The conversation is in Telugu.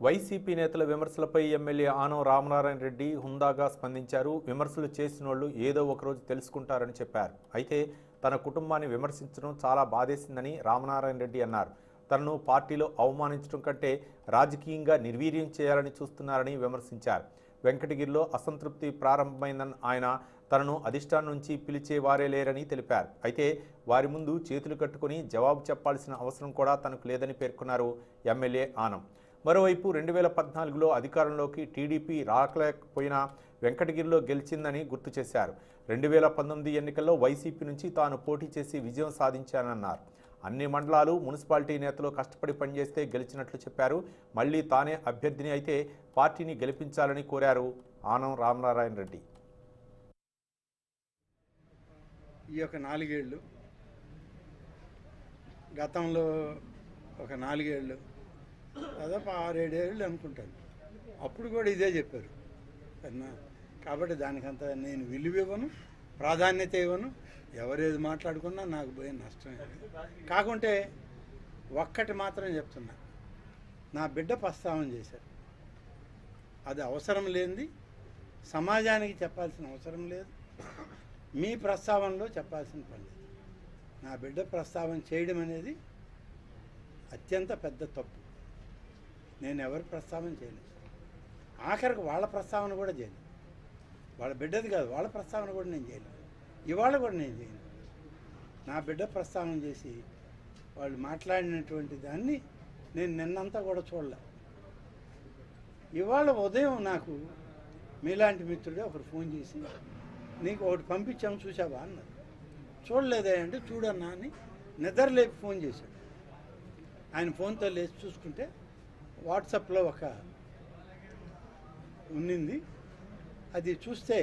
వైసీపీ నేతల విమర్శలపై ఎమ్మెల్యే ఆనం రామనారాయణ రెడ్డి హుందాగా స్పందించారు. విమర్శలు చేసినోళ్లు ఏదో ఒకరోజు తెలుసుకుంటారని చెప్పారు. అయితే తన కుటుంబాన్ని విమర్శించడం చాలా బాధేసిందని రామనారాయణ రెడ్డి అన్నారు. తనను పార్టీలో అవమానించడం కంటే రాజకీయంగా నిర్వీర్యం చేయాలని చూస్తున్నారని విమర్శించారు. వెంకటగిరిలో అసంతృప్తి ప్రారంభమైందని ఆయన తనను అధిష్టానం నుంచి పిలిచే వారే లేరని తెలిపారు. అయితే వారి ముందు చేతులు కట్టుకుని జవాబు చెప్పాల్సిన అవసరం కూడా తనకు లేదని పేర్కొన్నారు ఎమ్మెల్యే ఆనం. మరోవైపు 2014లో అధికారంలోకి టీడీపీ రాకలేకపోయినా వెంకటగిరిలో గెలిచిందని గుర్తు చేశారు. 2019 ఎన్నికల్లో వైసీపీ నుంచి తాను పోటీ చేసి విజయం సాధించానన్నారు. అన్ని మండలాలు మున్సిపాలిటీ నేతలు కష్టపడి పనిచేస్తే గెలిచినట్లు చెప్పారు. మళ్లీ తానే అభ్యర్థిని అయితే పార్టీని గెలిపించాలని కోరారు ఆనం రామనారాయణ రెడ్డి. ఈ యొక్క 4 ఏళ్ళు గతంలో ఒక 4 ఏళ్ళు దాదాపు 6-7 ఏళ్ళు అనుకుంటాను, అప్పుడు కూడా ఇదే చెప్పారు అన్నా. కాబట్టి దానికంత నేను విలువ ఇవ్వను, ప్రాధాన్యత ఇవ్వను. ఎవరేది మాట్లాడుకున్నా నాకు పోయే నష్టం కాకుంటే ఒక్కటి మాత్రం చెప్తున్నా, నా బిడ్డ ప్రస్తావన చేశారు. అది అవసరం లేనిది, సమాజానికి చెప్పాల్సిన అవసరం లేదు, మీ ప్రస్తావనలో చెప్పాల్సిన పని లేదు. నా బిడ్డ ప్రస్తావన చేయడం అనేది అత్యంత పెద్ద తప్పు. నేను ఎవరి ప్రస్తావన చేయలేదు, ఆఖరికి వాళ్ళ ప్రస్తావన కూడా చేయలేదు. వాళ్ళ బిడ్డది కాదు, వాళ్ళ ప్రస్తావన కూడా నేను చేయలేదు, ఇవాళ కూడా నేను చేయను. నా బిడ్డ ప్రస్తావన చేసి వాళ్ళు మాట్లాడినటువంటి దాన్ని నేను నిన్నంతా కూడా చూడలే. ఇవాళ ఉదయం నాకు మీలాంటి మిత్రుడే ఒకరు ఫోన్ చేసి, నీకు ఒకటి పంపించాము చూసావా అన్నారు. చూడలేదే అంటే చూడన్నా అని నిద్రలేపి ఫోన్ చేశాడు. ఆయన ఫోన్తో లేచి చూసుకుంటే వాట్సాప్లో ఒక ఉన్నింది. అది చూస్తే